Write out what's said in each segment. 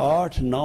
8, 9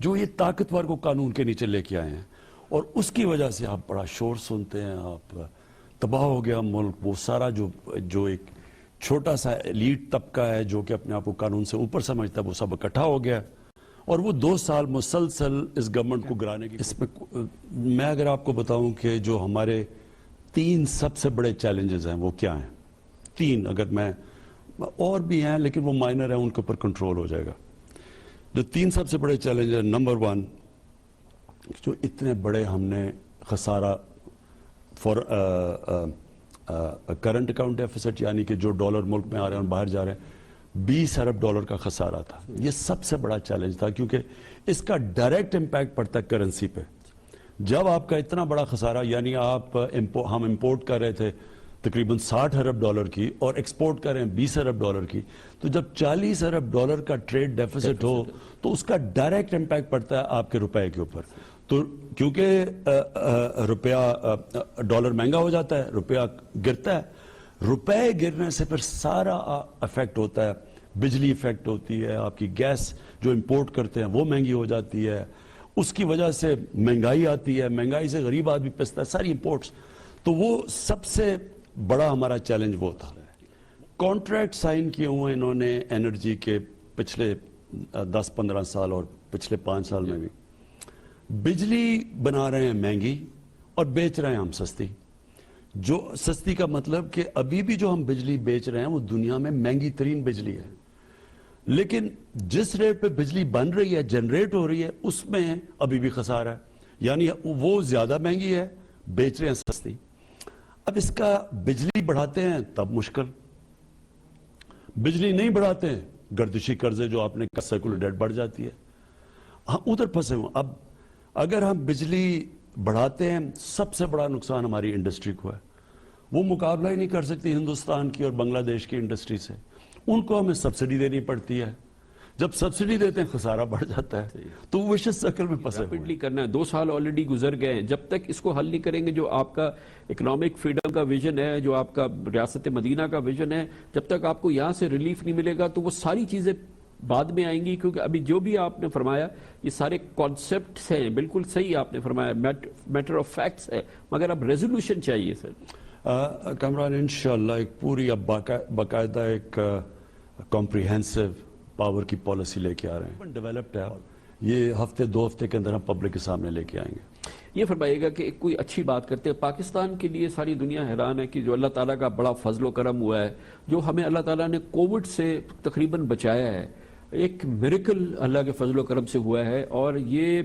جو یہ طاقتور کو قانون کے نیچے لے کے آئے ہیں، اور اس کی وجہ سے آپ بڑا شور سنتے ہیں، آپ تباہ ہو گیا ملک. وہ سارا جو ایک چھوٹا سا ایلیٹ طبقہ ہے جو کہ اپنے آپ کو قانون سے اوپر سمجھتا ہے، وہ سب اکٹھا ہو گیا، اور وہ 2 سال مسلسل اس گورنمنٹ کو گرانے کی. اس میں اگر آپ کو بتاؤں کہ جو ہمارے 3 سب سے بڑے چیلنجز ہیں وہ کیا ہیں، 3 اگر میں، اور بھی ہیں لیکن وہ مائنر ہیں، ان کے اوپر کنٹرول ہو جائے گا. جو 3 سب سے بڑے چیلنج ہیں، نمبر 1 جو اتنے بڑے ہم نے خسارہ فار کرنٹ اکاؤنٹ ڈیفیسٹ، یعنی کہ جو ڈالر ملک میں آ رہے ہیں اور باہر جا رہے ہیں، $20 ارب کا خسارہ تھا. یہ سب سے بڑا چیلنج تھا کیونکہ اس کا ڈائریکٹ امپیکٹ پڑتا ہے کرنسی پہ. جب آپ کا اتنا بڑا خسارہ، یعنی ہم امپورٹ کر رہے تھے تقریباً $60 ارب کی اور ایکسپورٹ کر رہے ہیں $20 ارب کی، تو جب $40 ارب کا ٹریڈ ڈیفیسٹ ہو تو اس کا ڈائریکٹ امپیکٹ پڑتا ہے آپ کے روپے کے اوپر. تو کیونکہ ڈالر مہنگا ہو جاتا ہے، روپیہ گرتا ہے، روپے گرنے سے پھر سارا افیکٹ ہوتا ہے. بجلی افیکٹ ہوتی ہے، آپ کی گیس جو امپورٹ کرتے ہیں وہ مہنگی ہو جاتی ہے، اس کی وجہ سے مہنگائی آتی ہے، مہنگائی سے غریب آدمی پستا ہے، ساری امپورٹس. تو وہ سب سے بڑا ہمارا چیلنج وہ تھا. کانٹریکٹ سائن کیے ہوئے انہوں نے انرجی کے پچھلے 10-15 سال اور پچھلے 5 سال میں بھی. بجلی بنا رہے ہیں مہنگی اور بیچ رہے ہیں ہم سستی. جو سستی کا مطلب کہ ابھی بھی جو ہم بجلی بیچ رہے ہیں وہ دنیا میں مہنگی ترین بجلی ہے، لیکن جس ریٹ پہ بجلی بن رہی ہے، جنریٹ ہو رہی ہے، اس میں ابھی بھی خسارہ ہے. یعنی وہ زیادہ مہنگی ہے، بیچ رہے ہیں سستی. اب اس کا بجلی بڑھاتے ہیں تب مشکل، بجلی نہیں بڑھاتے ہیں گردشی قرضے جو آپ نے سیکولر ڈیٹ بڑھ جاتی ہے، ہم ادھر پھنسے ہوئے. اب اگر ہم بجلی بڑھاتے ہیں، سب سے بڑا نقصان ہماری انڈسٹری کو ہے. وہ مقابلہ ہی نہیں کر سکتی ہندوستان کی اور بنگلہ دیش کی انڈسٹری سے. ان کو ہمیں سبسڈی دینی پڑتی ہے، جب سبسڈی دیتے ہیں خسارہ بڑھ جاتا ہے. تو وہ وشس سرکل میں پھنسے ہوئے ریپڈلی کرنا ہے. 2 سال آلریڈی گزر گئے ہیں. جب تک اس کو حل نہیں کریں گے، جو آپ کا اکنامک فریڈم کا ویژن ہے، جو آپ کا ریاست مدینہ کا ویژن ہے، جب تک آپ کو یہاں سے ریلیف نہیں ملے گا تو وہ ساری چیزیں بعد میں آئیں گی. کیونکہ ابھی جو بھی آپ نے فرمایا یہ سارے کانسیپٹس ہیں، بالکل صحیح آپ نے فرمایا، میٹر آف فیکٹس ہے، مگر اب ریزولوشن چاہیے سر. کامران انشاءاللہ ایک پوری اب باقاعدہ ایک کمپریہنسو پاور کی پالیسی لے کے آ رہے ہیں. ڈیولپڈ ہے، یہ ہفتے 2 ہفتے کے اندر ہم پبلک کے سامنے لے کے آئیں گے. یہ فرمائیے گا کہ کوئی اچھی بات کرتے ہیں. پاکستان کے لیے ساری دنیا حیران ہے کہ جو اللہ تعالیٰ کا بڑا فضل و کرم ہوا ہے، جو ہمیں اللہ تعالیٰ نے کووڈ سے تقریباً بچایا ہے، ایک میریکل اللہ کے فضل و کرم سے ہوا ہے. اور یہ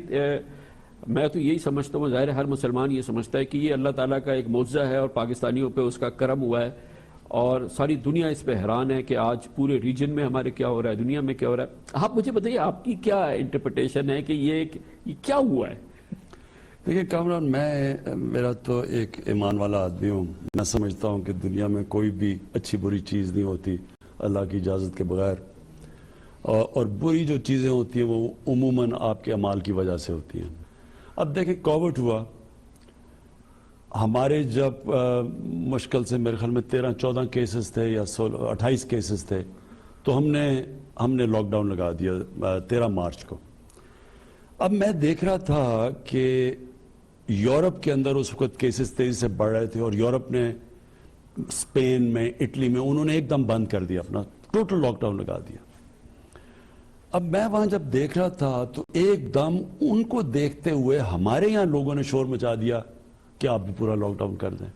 میں تو یہی سمجھتا ہوں، ظاہر ہر مسلمان یہ سمجھتا ہے کہ یہ اللہ تعالیٰ کا ایک معجزہ ہے اور پاکستانیوں پہ اس کا کرم ہوا ہے، اور ساری دنیا اس پہ حیران ہے کہ آج پورے ریجن میں ہمارے کیا ہو رہا ہے، دنیا میں کیا ہو رہا ہے. آپ مجھے بتائیے آپ کی کیا انٹرپریٹیشن ہے کہ یہ کیا ہوا ہے؟ دیکھیے کامران، میرا تو ایک ایمان والا آدمی ہوں. میں سمجھتا ہوں کہ دنیا میں کوئی بھی اچھی بری چیز نہیں ہوتی اللہ کی اجازت کے بغیر، اور بری جو چیزیں ہوتی ہیں وہ عموماً آپ کے اعمال کی وجہ سے ہوتی ہیں. اب دیکھیں کووڈ ہوا، ہمارے جب مشکل سے میرے خیال میں 13-14 کیسز تھے یا 28 کیسز تھے، تو ہم نے لاک ڈاؤن لگا دیا 13 مارچ کو. اب میں دیکھ رہا تھا کہ یورپ کے اندر اس وقت کیسز تیزی سے بڑھ رہے تھے، اور یورپ نے، اسپین میں، اٹلی میں، انہوں نے ایک دم بند کر دیا، اپنا ٹوٹل لاک ڈاؤن لگا دیا. اب میں وہاں جب دیکھ رہا تھا تو ایک دم ان کو دیکھتے ہوئے ہمارے یہاں لوگوں نے شور مچا دیا کہ آپ بھی پورا لاک ڈاؤن کر دیں.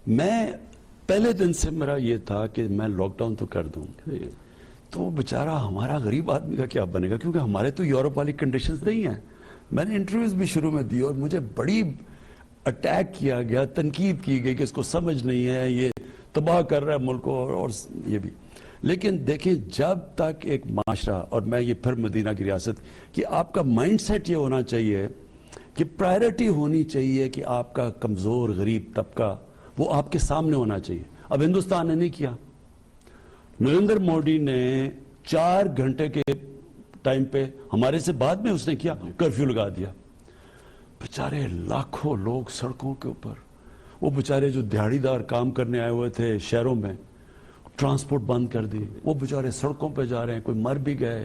میں پہلے دن سے میرا یہ تھا کہ میں لاک ڈاؤن تو کر دوں، تو بیچارہ ہمارا غریب آدمی کا کیا بنے گا، کیونکہ ہمارے تو یورپ والی کنڈیشنز نہیں ہیں. میں نے انٹرویوز بھی شروع میں دی اور مجھے بڑی اٹیک کیا گیا، تنقید کی گئی کہ اس کو سمجھ نہیں ہے، یہ تباہ کر رہا ہے ملک کو، اور یہ بھی. لیکن دیکھیں، جب تک ایک معاشرہ، اور میں یہ پھر مدینہ کی ریاست، کہ آپ کا مائنڈ سیٹ یہ ہونا چاہیے کہ پرائرٹی ہونی چاہیے کہ آپ کا کمزور غریب طبقہ وہ آپ کے سامنے ہونا چاہیے. اب ہندوستان نے نہیں کیا. نریندر مودی نے 4 گھنٹے کے ٹائم پہ، ہمارے سے بعد میں اس نے کیا، کرفیو لگا دیا. بیچارے لاکھوں لوگ سڑکوں کے اوپر، وہ بیچارے جو دیہڑی دار کام کرنے آئے ہوئے تھے شہروں میں، ٹرانسپورٹ بند کر دی، وہ بیچارے سڑکوں پہ جا رہے ہیں، کوئی مر بھی گئے.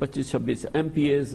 25-26 MPs,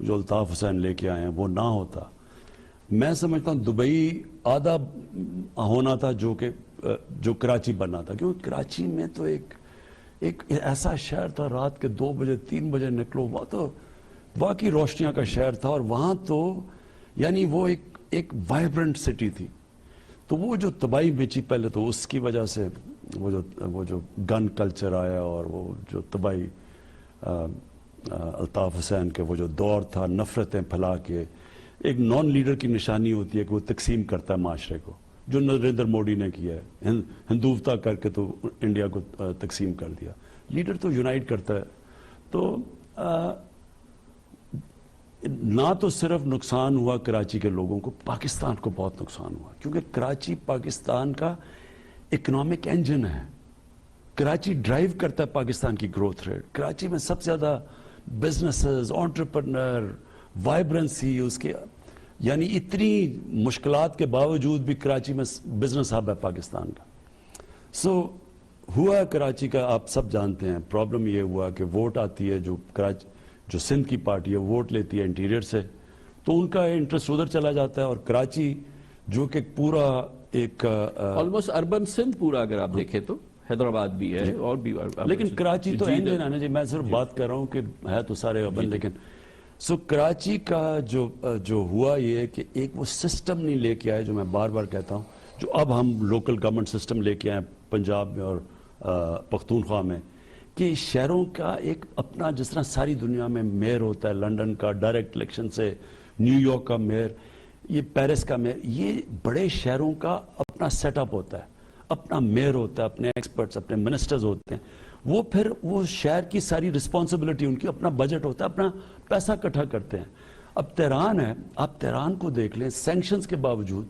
جو الطاف حسین لے کے آئے ہیں وہ نہ ہوتا، میں سمجھتا ہوں دبئی آدھا ہونا تھا جو کراچی بننا تھا. کیونکہ کراچی میں تو ایک ایسا شہر تھا، رات کے 2 بجے 3 بجے نکلو، وہ تو واقعی روشنیاں کا شہر تھا، اور وہاں تو یعنی وہ ایک وائبرنٹ سٹی تھی. تو وہ جو تباہی مچی پہلے تو اس کی وجہ سے وہ جو گن کلچر آیا، اور وہ جو تباہی الطاف حسین کے وہ جو دور تھا، نفرتیں پھیلا کے. ایک نان لیڈر کی نشانی ہوتی ہے کہ وہ تقسیم کرتا ہے معاشرے کو، جو نریندر موڈی نے کیا ہے، ہندوتا کر کے تو انڈیا کو تقسیم کر دیا. لیڈر تو یونائٹ کرتا ہے. تو نہ تو صرف نقصان ہوا کراچی کے لوگوں کو، پاکستان کو بہت نقصان ہوا، کیونکہ کراچی پاکستان کا اکنامک انجن ہے. کراچی ڈرائیو کرتا ہے پاکستان کی گروتھ ریٹ. کراچی میں سب سے زیادہ بزنسز، انٹرپرنر، وائبرنسی اس کے، یعنی اتنی مشکلات کے باوجود بھی کراچی میں بزنس ہب ہے پاکستان کا. سو ہوا کراچی کا آپ سب جانتے ہیں. پرابلم یہ ہوا کہ ووٹ آتی ہے جو سندھ کی پارٹی ہے ووٹ لیتی ہے انٹیریئر سے، تو ان کا انٹرسٹ ادھر چلا جاتا ہے. اور کراچی جو کہ پورا ایک آلموسٹ اربن سندھ پورا اگر آپ دیکھیں تو حیدرآباد بھی ہے اور بھی، لیکن کراچی تو انجن ہے نا جی. میں صرف بات کر رہا ہوں کہ ہے تو سارے اربن، لیکن سو کراچی کا جو ہوا یہ ہے کہ ایک وہ سسٹم نہیں لے کے آئے، جو میں بار بار کہتا ہوں، جو اب ہم لوکل گورنمنٹ سسٹم لے کے آئے پنجاب میں اور پختونخوا میں، کہ شہروں کا ایک اپنا، جس طرح ساری دنیا میں میئر ہوتا ہے، لنڈن کا ڈائریکٹ الیکشن سے، نیو یارک کا میئر، یہ پیرس کا میئر، یہ بڑے شہروں کا اپنا سیٹ اپ ہوتا ہے، اپنا میئر ہوتا ہے، اپنے ایکسپرٹس، اپنے منسٹرز ہوتے ہیں. وہ پھر وہ شہر کی ساری رسپانسبلٹی، ان کی اپنا بجٹ ہوتا ہے، اپنا پیسہ اکٹھا کرتے ہیں. اب تہران ہے، آپ تہران کو دیکھ لیں، سینکشنز کے باوجود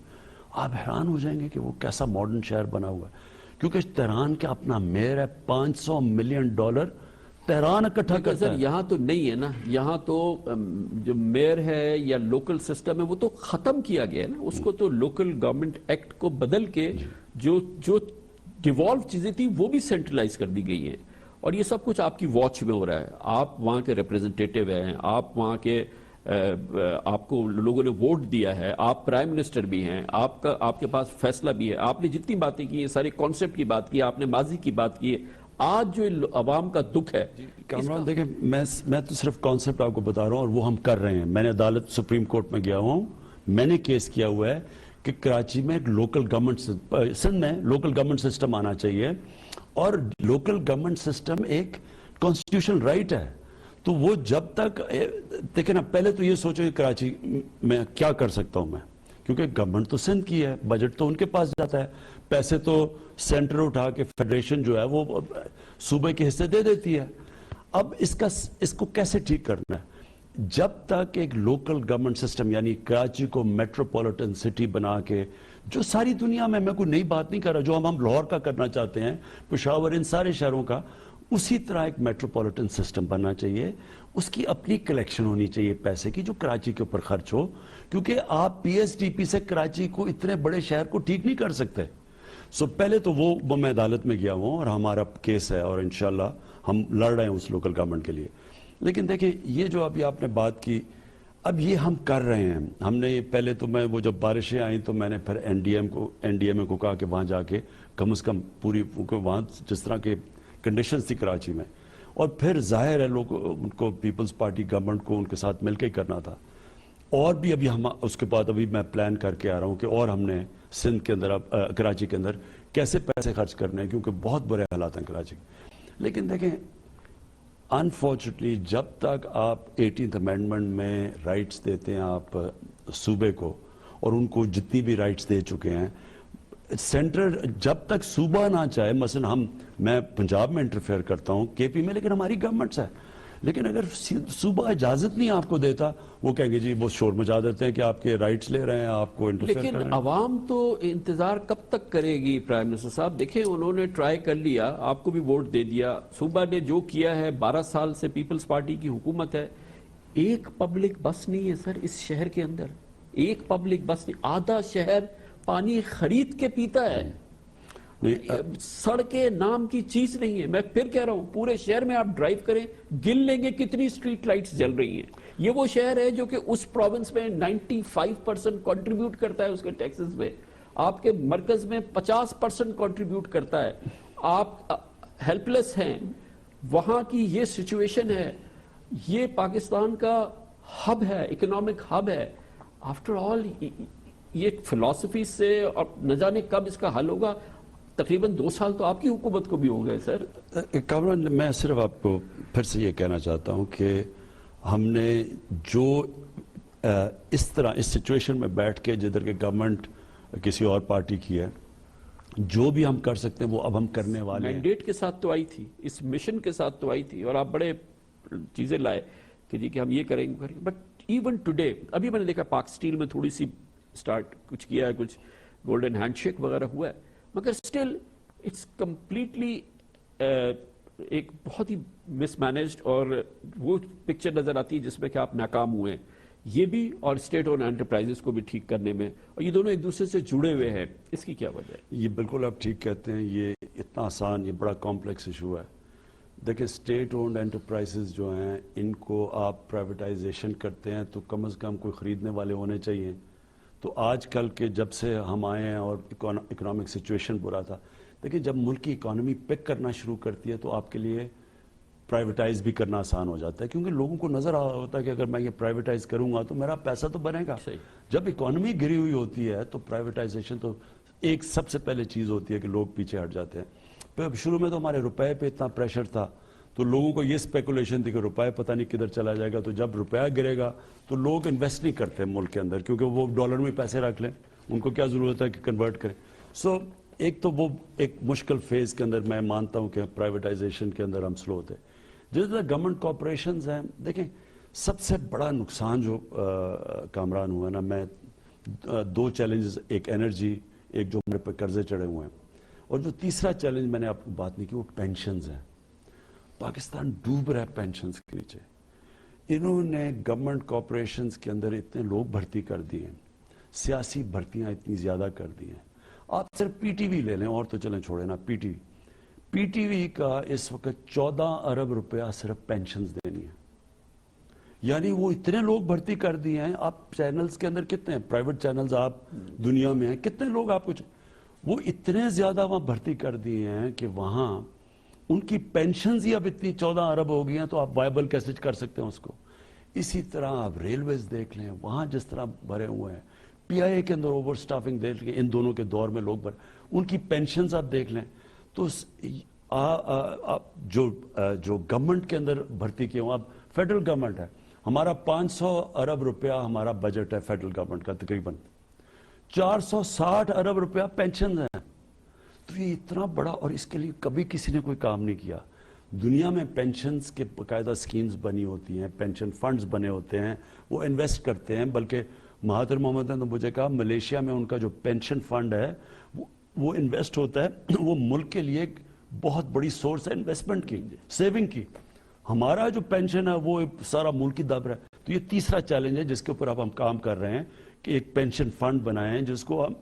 آپ حیران ہو جائیں گے کہ وہ کیسا ماڈرن شہر بنا ہوا ہے. کیونکہ تہران کا اپنا میئر ہے، $500 ملین تہران اکٹھا کرتا ہے. یہاں تو نہیں ہے نا، یہاں تو جو میئر ہے یا لوکل سسٹم ہے وہ تو ختم کیا گیا ہے نا. اس کو تو لوکل گورنمنٹ ایکٹ کو بدل کے جو ڈیوالو چیزیں تھی وہ بھی سینٹرلائز کر دی گئی ہیں. اور یہ سب کچھ آپ کی واچ میں ہو رہا ہے. آپ وہاں کے ریپریزنٹیٹیو ہیں، آپ وہاں کے آپ کو لوگوں نے ووٹ دیا ہے، آپ پرائم منسٹر بھی ہیں، آپ کے پاس فیصلہ بھی ہے. آپ نے جتنی باتیں کی ہیں، سارے کانسیپٹ کی بات کی، آپ نے ماضی کی بات کی ہے. آج جو عوام کا دکھ ہے، کامران دیکھیں، میں تو صرف کانسیپٹ آپ کو بتا رہا ہوں، اور وہ ہم کر رہے ہیں. میں نے عدالت سپریم کورٹ میں گیا ہوں، میں نے کیس کیا ہوا ہے کہ کراچی میں ایک لوکل گورنمنٹ، سندھ میں لوکل گورنمنٹ سسٹم آنا چاہیے. اور لوکل گورنمنٹ سسٹم ایک کانسٹیٹیوشنل رائٹ ہے. تو وہ جب تک دیکھیں نا، پہلے تو یہ سوچو کہ کراچی میں کیا کر سکتا ہوں میں، کیونکہ گورنمنٹ تو سندھ کی ہے، بجٹ تو ان کے پاس جاتا ہے، پیسے تو سینٹر اٹھا کے فیڈریشن جو ہے وہ صوبے کے حصے دے دیتی ہے. اب اس کو کیسے ٹھیک کرنا ہے؟ جب تک ایک لوکل گورنمنٹ سسٹم، یعنی کراچی کو میٹروپولیٹن سٹی بنا کے، جو ساری دنیا میں کوئی نئی بات نہیں کر رہا، جو ہم لاہور کا کرنا چاہتے ہیں، پشاور، ان سارے شہروں کا، اسی طرح ایک میٹروپولیٹن سسٹم بننا چاہیے. اس کی اپنی کلیکشن ہونی چاہیے پیسے کی، جو کراچی کے اوپر خرچ ہو. کیونکہ آپ پی ایس ڈی پی سے کراچی کو، اتنے بڑے شہر کو ٹھیک نہیں کر سکتے. پہلے تو وہ میں عدالت میں گیا ہوں، اور ہمارا کیس ہے، اور انشاءاللہ ہم لڑ رہے ہیں اس لوکل گورنمنٹ کے لیے. لیکن دیکھیں، یہ جو ابھی آپ نے بات کی، اب یہ ہم کر رہے ہیں. ہم نے پہلے تو وہ جب بارشیں آئیں تو میں نے پھر این ڈی ایم کو کہا کہ وہاں جا کے کم از کم پوری، وہاں جس طرح کے کنڈیشنز تھی کراچی میں، اور پھر ظاہر ہے ان کو پیپلز پارٹی گورنمنٹ کو ان کے ساتھ مل کے ہی کرنا تھا. اور بھی ابھی ہم اس کے بعد ابھی میں پلان کر کے آ رہا ہوں کہ اور ہم نے سندھ کے اندر، کراچی کے اندر کیسے پیسے خرچ کرنے ہیں، کیونکہ بہت برے حالات ہیں کراچی کے. لیکن دیکھیں، انفارچونیٹلی جب تک آپ 18th امینڈمنٹ میں رائٹس دیتے ہیں آپ صوبے کو، اور ان کو جتنی بھی رائٹس دے چکے ہیں، سینٹر جب تک صوبہ نہ چاہے، مثلا میں پنجاب میں انٹرفیئر کرتا ہوں، کے پی میں، لیکن ہماری گورنمنٹس ہے. لیکن اگر صوبہ اجازت نہیں آپ کو دیتا، وہ کہیں گے جی وہ شور مچا دیتے ہیں کہ آپ کے رائٹس لے رہے ہیں، آپ کو انٹرفیئر کر رہے ہیں. لیکن عوام تو انتظار کب تک کرے گی پرائم منسٹر صاحب؟ دیکھیں، انہوں نے ٹرائی کر لیا، آپ کو بھی ووٹ دے دیا. صوبہ نے جو کیا ہے، 12 سال سے پیپلز پارٹی کی حکومت ہے. ایک پبلک بس نہیں ہے سر اس شہر کے اندر، ایک پبلک بس نہیں. آدھا شہر پانی خرید کے پیتا ہے. سڑکیں نام کی چیز نہیں ہے. میں پھر کہہ رہا ہوں، پورے شہر میں آپ ڈرائیو کریں، گن لیں گے کتنی اسٹریٹ لائٹس جل رہی ہیں. یہ وہ شہر ہے جو کہ اس پروونس میں 95% کنٹریبیوٹ کرتا ہے اس کے ٹیکسز میں. آپ کے مرکز میں 50% کنٹریبیوٹ کرتا ہے. آپ ہیلپ لیس ہیں. وہاں کی یہ سچویشن ہے. یہ پاکستان کا ہب ہے, اکنامک ہب ہے. آفٹر آل یہ فلسفی سے, اور نہ جانے کب اس کا حل ہوگا. تقریباً 2 سال تو آپ کی حکومت کو بھی ہو گئے سر. کامران, میں صرف آپ کو پھر سے یہ کہنا چاہتا ہوں کہ ہم نے جو اس طرح اس سچویشن میں بیٹھ کے جدھر کہ گورنمنٹ کسی اور پارٹی کی ہے, جو بھی ہم کر سکتے ہیں وہ اب ہم کرنے والے ہیں. مینڈیٹ کے ساتھ تو آئی تھی, اس مشن کے ساتھ تو آئی تھی, اور آپ بڑے چیزیں لائے کہ جی کہ ہم یہ کریں گے. بٹ ایون ٹوڈے, ابھی میں نے دیکھا پاک سٹیل میں تھوڑی سی سٹارٹ کچھ کیا ہے, کچھ گولڈن ہینڈ شیک وغیرہ ہوا ہے, مگر سٹل اٹس کمپلیٹلی ایک بہت ہی مس مینجڈ, اور وہ پکچر نظر آتی ہے جس میں کہ آپ ناکام ہوئے ہیں. یہ بھی اور اسٹیٹ اون انٹرپرائزز کو بھی ٹھیک کرنے میں, اور یہ دونوں ایک دوسرے سے جڑے ہوئے ہیں. اس کی کیا وجہ ہے؟ یہ بالکل آپ ٹھیک کہتے ہیں, یہ اتنا آسان, یہ بڑا کمپلیکس ایشو ہے. دیکھیں, اسٹیٹ اونڈ انٹرپرائزز جو ہیں ان کو آپ پرائیویٹائزیشن کرتے ہیں تو کم از کم کوئی خریدنے والے ہونے چاہیے. تو آج کل کے جب سے ہم آئے ہیں اور اکنامک سچویشن برا تھا, دیکھیں جب ملک کی اکانومی پک کرنا شروع کرتی ہے تو آپ کے لیے پرائیویٹائز بھی کرنا آسان ہو جاتا ہے, کیونکہ لوگوں کو نظر آ رہا ہوتا ہے کہ اگر میں یہ پرائیویٹائز کروں گا تو میرا پیسہ تو بنے گا. جب اکانومی گری ہوئی ہوتی ہے تو پرائیویٹائزیشن تو ایک سب سے پہلے چیز ہوتی ہے کہ لوگ پیچھے ہٹ جاتے ہیں. پھر شروع میں تو ہمارے روپے پہ اتنا پریشر تھا تو لوگوں کو یہ اسپیکولیشن تھی کہ روپے پتہ نہیں کدھر چلا جائے گا, تو جب روپیہ گرے گا تو لوگ انویسٹ نہیں کرتے ملک کے اندر, کیونکہ وہ ڈالر میں پیسے رکھ لیں, ان کو کیا ضرورت ہے کہ کنورٹ کریں. سو ایک تو وہ ایک مشکل فیز کے اندر میں مانتا ہوں کہ پرائیویٹائزیشن کے اندر ہم سلو ہوتے. جس طرح گورنمنٹ کارپوریشنز ہیں, دیکھیں سب سے بڑا نقصان جو کامران ہوا ہے نا, میں 2 چیلنجز, ایک انرجی, ایک جو ہمارے پہ قرضے چڑھے ہوئے ہیں, اور جو تیسرا چیلنج میں نے آپ کو بات نہیں کی وہ پینشنز ہیں. پاکستان ڈوب رہا ہے پینشنز کے نیچے. انہوں نے گورنمنٹ کارپوریشنز کے اندر اتنے لوگ بھرتی کر دیے ہیں, سیاسی بھرتیاں اتنی زیادہ کر دی ہیں. آپ صرف پی ٹی وی لے لیں, اور تو چلیں چھوڑیں نا, پی ٹی وی کا اس وقت 14 ارب روپیہ صرف پینشنز دینی ہے. یعنی وہ اتنے لوگ بھرتی کر دیے ہیں. آپ چینلز کے اندر کتنے ہیں پرائیویٹ چینلز آپ دنیا میں ہیں, کتنے لوگ آپ کچھ, وہ اتنے زیادہ وہاں بھرتی کر دیے ہیں کہ وہاں ان کی پینشنز ہی اب اتنی 14 ارب ہو گئی ہیں, تو آپ وائبل کیسے کر سکتے ہیں اس کو. اسی طرح آپ ریلویز دیکھ لیں, وہاں جس طرح بھرے ہوئے ہیں. پی آئی اے کے اندر اوور سٹافنگ دیکھ لیں, ان دونوں کے دور میں لوگ ان کی پینشنز آپ دیکھ لیں. تو جو گورنمنٹ کے اندر بھرتی کیے ہوں, اب فیڈرل گورنمنٹ ہے, ہمارا 500 ارب روپیہ ہمارا بجٹ ہے فیڈرل گورنمنٹ کا, تقریباً 460 ارب روپیہ پینشنز ہیں. تو یہ اتنا بڑا, اور اس کے لیے کبھی کسی نے کوئی کام نہیں کیا. دنیا میں پینشنز کے باقاعدہ سکیمز بنی ہوتی ہیں, پینشن فنڈز بنے ہوتے ہیں, وہ انویسٹ کرتے ہیں. بلکہ مہاتر محمد نے تو مجھے کہا ملیشیا میں ان کا جو پینشن فنڈ ہے وہ انویسٹ ہوتا ہے, وہ ملک کے لیے ایک بہت بڑی سورس ہے انویسٹمنٹ کی, سیونگ کی. ہمارا جو پینشن ہے وہ سارا ملک ہی دب رہا ہے. تو یہ تیسرا چیلنج ہے جس کے اوپر اب ہم کام کر رہے ہیں کہ ایک پینشن فنڈ بنائیں جس کو ہم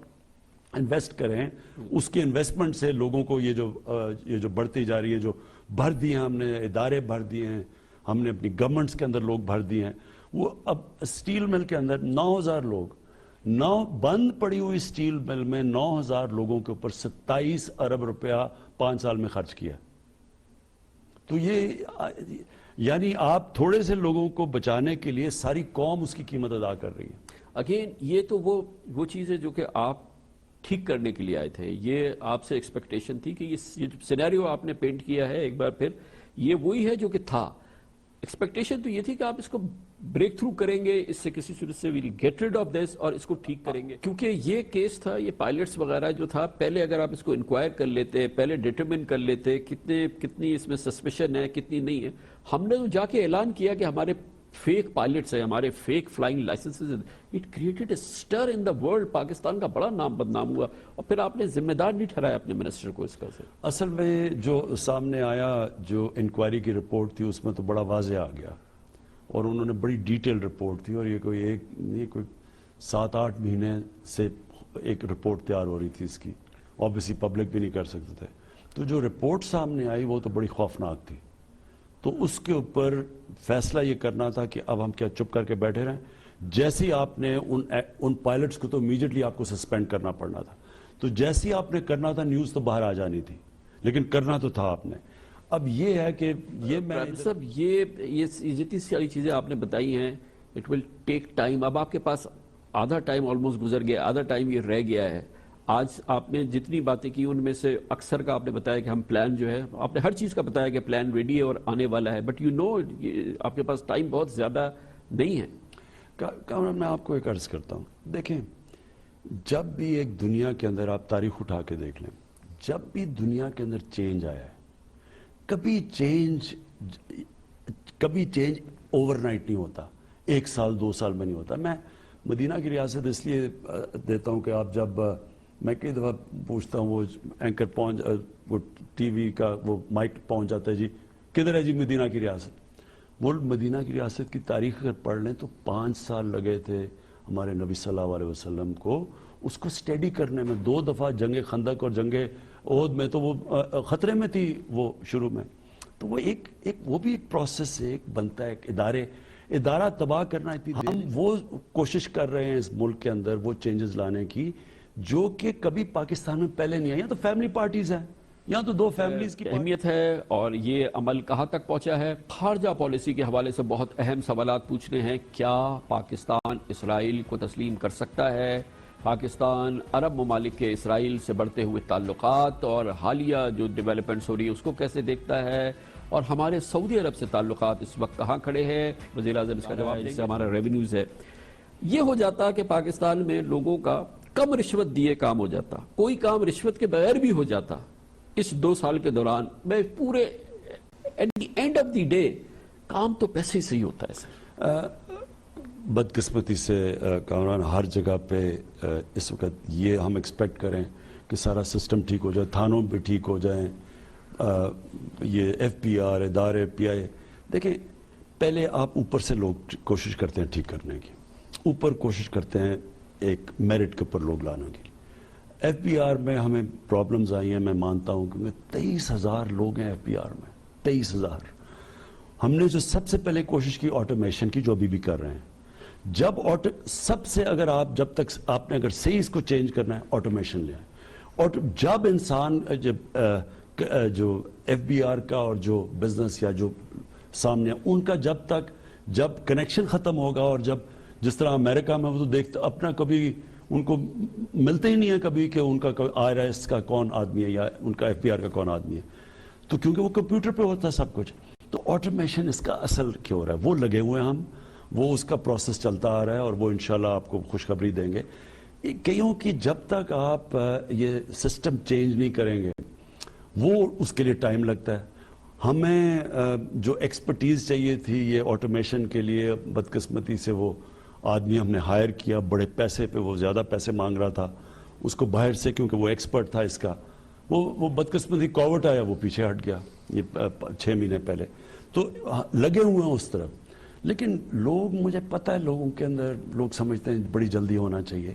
انویسٹ کریں. اس کے انویسٹمنٹ سے لوگوں کو یہ جو بڑھتی جا رہی ہے, جو بھر دی ہیں ہم نے, ادارے بھر دیے ہیں ہم نے, اپنی گورنمنٹس کے اندر لوگ بھر دیے ہیں. وہ اب اسٹیل مل کے اندر 9000 لوگ, بند پڑی ہوئی اسٹیل مل میں 9000 لوگوں کے اوپر 27 ارب روپیہ 5 سال میں خرچ کیا. تو یہ یعنی آپ تھوڑے سے لوگوں کو بچانے کے لیے ساری قوم اس کی قیمت ادا کر رہی ہے. اگین یہ تو وہ چیز ہے جو کہ آپ ٹھیک کرنے کے لیے آئے تھے. یہ آپ سے ایکسپیکٹیشن تھی کہ یہ سینیریو آپ نے پینٹ کیا ہے ایک بار پھر, یہ وہی ہے جو کہ تھا. ایکسپیکٹیشن تو یہ تھی کہ آپ اس کو بریک تھرو کریں گے, اس سے کسی صورت سے will get rid of this, اور اس کو ٹھیک کریں گے. کیونکہ یہ کیس تھا, یہ پائلٹس وغیرہ جو تھا, پہلے اگر آپ اس کو انکوائر کر لیتے, پہلے ڈیٹرمن کر لیتے کتنی اس میں سسپیشن ہے, کتنی نہیں ہے. ہم نے تو جا کے اعلان کیا کہ ہمارے فیک پائلٹس ہیں, ہمارے fake flying licences. It created a stir in the world. Pakistan کا بڑا نام بدنام ہوا, اور پھر آپ نے ذمہ دار نہیں ٹھہرایا اپنے منسٹر کو اس کا. اصل میں جو سامنے آیا, جو انکوائری کی رپورٹ تھی, اس میں تو بڑا واضح آ گیا, اور انہوں نے بڑی ڈیٹیل رپورٹ تھی, اور یہ کوئی 7-8 مہینے سے ایک رپورٹ تیار ہو رہی تھی اس کی. آبویسلی پبلک بھی نہیں کر سکتے تھے. تو جو رپورٹ سامنے آئی وہ تو بڑی خوفناک تھی. تو اس کے اوپر فیصلہ یہ کرنا تھا کہ اب ہم کیا چپ کر کے بیٹھے رہیں. جیسے ہی آپ نے ان پائلٹس کو تو امیجیٹلی آپ کو سسپینڈ کرنا پڑنا تھا. تو جیسے ہی آپ نے کرنا تھا نیوز تو باہر آ جانی تھی, لیکن کرنا تو تھا آپ نے. اب یہ ہے کہ یہ میں صاحب یہ جتنی ساری چیزیں آپ نے بتائی ہیں اٹ ول ٹیک ٹائم. اب آپ کے پاس آدھا ٹائم آلموسٹ گزر گیا, آدھا ٹائم یہ رہ گیا ہے. آج آپ نے جتنی باتیں کی ان میں سے اکثر کا آپ نے بتایا کہ ہم پلان جو ہے, آپ نے ہر چیز کا بتایا کہ پلان ریڈی ہے اور آنے والا ہے, بٹ آپ کے پاس ٹائم بہت زیادہ نہیں ہے. کامران میں آپ کو ایک عرض کرتا ہوں, دیکھیں جب بھی ایک دنیا کے اندر آپ تاریخ اٹھا کے دیکھ لیں, جب بھی دنیا کے اندر چینج آیا ہے, کبھی چینج اوور نائٹ نہیں ہوتا, 1 سال 2 سال میں نہیں ہوتا. میں مدینہ کی ریاست اس لیے دیتا ہوں کہ آپ جب میں کئی دفعہ پوچھتا ہوں, وہ اینکر وہ ٹی وی کا وہ مائک پہنچ جاتا ہے, جی کدھر ہے جی مدینہ کی ریاست. وہ مدینہ کی ریاست کی تاریخ اگر پڑھ لیں تو 5 سال لگے تھے ہمارے نبی صلی اللہ علیہ وسلم کو اس کو سٹیڈی کرنے میں. 2 دفعہ جنگ خندق اور جنگ احد میں تو وہ خطرے میں تھی وہ شروع میں. تو وہ وہ بھی ایک پروسیس ہے, ایک بنتا ہے, ایک ادارہ تباہ کرنا. ہم وہ کوشش کر رہے ہیں اس ملک کے اندر وہ چینجز لانے کی جو کہ کبھی پاکستان میں پہلے نہیں آئی. یہاں تو فیملی پارٹیز ہیں, یہاں تو 2 فیملیز کی اہمیت ہے, اور یہ عمل کہاں تک پہنچا ہے. خارجہ پالیسی کے حوالے سے بہت اہم سوالات پوچھنے ہیں. کیا پاکستان اسرائیل کو تسلیم کر سکتا ہے؟ پاکستان عرب ممالک کے اسرائیل سے بڑھتے ہوئے تعلقات اور حالیہ جو ڈیولپمنٹس ہو رہی ہے اس کو کیسے دیکھتا ہے, اور ہمارے سعودی عرب سے تعلقات اس وقت کہاں کھڑے ہیں؟ وزیر اعظم اس کا جواب دیں گے. ہمارا ریونیوز ہے. یہ ہو جاتا کہ پاکستان میں لوگوں کا کم رشوت دیے کام ہو جاتا, کوئی کام رشوت کے بغیر بھی ہو جاتا. اس 2 سال کے دوران میں پورے at the end of the day کام تو پیسے سے ہی ہوتا ہے. بدقسمتی سے کامران ہر جگہ پہ اس وقت یہ ہم ایکسپیکٹ کریں کہ سارا سسٹم ٹھیک ہو جائے, تھانوں بھی ٹھیک ہو جائیں, یہ FPR ادارے PI. دیکھیں پہلے آپ اوپر سے لوگ کوشش کرتے ہیں ٹھیک کرنے کی, اوپر کوشش کرتے ہیں ایک میرٹ کے اوپر لوگ لانے کی. FPR میں ہمیں پرابلمز آئی ہیں, میں مانتا ہوں کہ 23,000 لوگ ہیں FPR میں, 23,000. ہم نے جو سب سے پہلے کوشش کی آٹومیشن کی, جو ابھی بھی کر رہے ہیں. جب سب سے اگر آپ جب تک آپ نے اگر صحیح اس کو چینج کرنا ہے آٹومیشن لے آئیں. اور جب انسان جو FBR کا اور جو بزنس یا جو سامنے ان کا جب کنیکشن ختم ہوگا, اور جب جس طرح امریکہ میں وہ تو دیکھتے اپنا کبھی ان کو ملتے ہی نہیں ہے کبھی کہ ان کا IRS کا کون آدمی ہے یا ان کا FBR کا کون آدمی ہے, تو کیونکہ وہ کمپیوٹر پہ ہوتا ہے سب کچھ. تو آٹومیشن اس کا اصل کیا ہو رہا ہے, وہ لگے ہوئے ہیں ہم, وہ اس کا پروسیس چلتا آ رہا ہے, اور وہ انشاءاللہ آپ کو خوشخبری دیں گے. کئیوں کی جب تک آپ یہ سسٹم چینج نہیں کریں گے وہ اس کے لیے ٹائم لگتا ہے. ہمیں جو ایکسپرٹیز چاہیے تھی یہ آٹومیشن کے لیے, بدقسمتی سے وہ آدمی ہم نے ہائر کیا بڑے پیسے پہ, وہ زیادہ پیسے مانگ رہا تھا, اس کو باہر سے کیونکہ وہ ایکسپرٹ تھا اس کا, وہ بدقسمتی کووڈ آیا, وہ پیچھے ہٹ گیا یہ 6 مہینے پہلے. تو لگے ہوئے ہیں اس طرف, لیکن لوگ, مجھے پتہ ہے لوگوں کے اندر لوگ سمجھتے ہیں بڑی جلدی ہونا چاہیے.